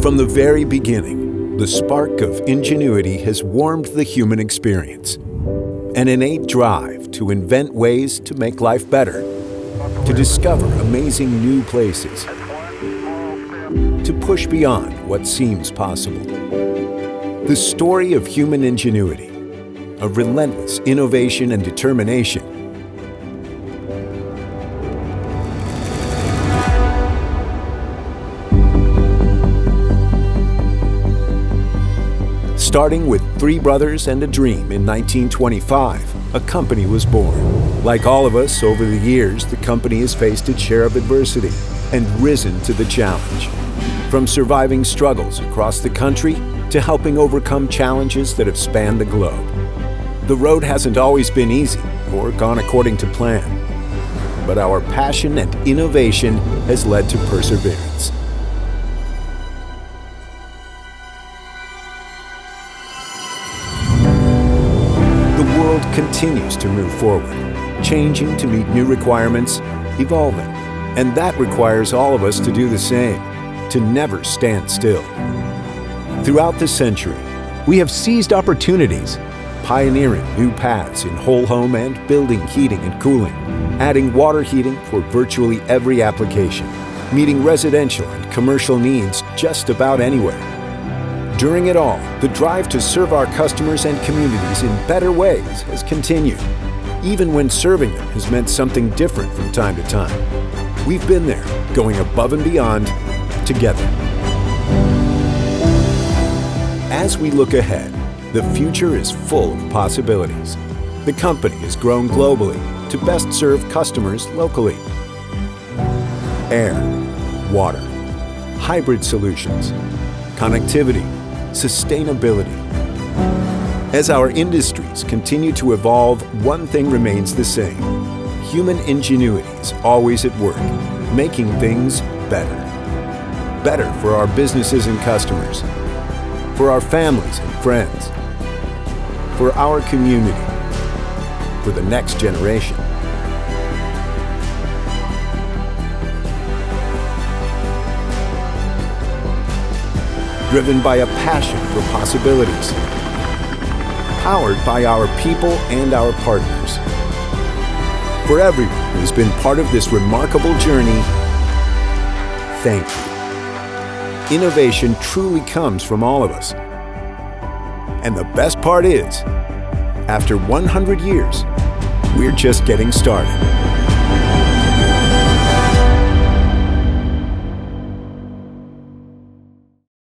From the very beginning, the spark of ingenuity has warmed the human experience. An innate drive to invent ways to make life better, to discover amazing new places, to push beyond what seems possible. The story of human ingenuity, of relentless innovation and determination, starting with 3 brothers and a dream in 1925, a company was born. Like all of us, over the years, the company has faced its share of adversity and risen to the challenge. From surviving struggles across the country to helping overcome challenges that have spanned the globe. The road hasn't always been easy or gone according to plan, but our passion and innovation has led to perseverance. The world continues to move forward, changing to meet new requirements, evolving. And that requires all of us to do the same, to never stand still. Throughout the century, we have seized opportunities, pioneering new paths in whole home and building heating and cooling, adding water heating for virtually every application, meeting residential and commercial needs just about anywhere. During it all, the drive to serve our customers and communities in better ways has continued, even when serving them has meant something different from time to time. We've been there, going above and beyond, together. As we look ahead, the future is full of possibilities. The company has grown globally to best serve customers locally. Air, water, hybrid solutions, connectivity, sustainability. As our industries continue to evolve, one thing remains the same. Human ingenuity is always at work, making things better. Better for our businesses and customers, for our families and friends, for our community, for the next generation. Driven by a passion for possibilities, powered by our people and our partners. For everyone who has been part of this remarkable journey, thank you. Innovation truly comes from all of us. And the best part is, after 100 years, we're just getting started.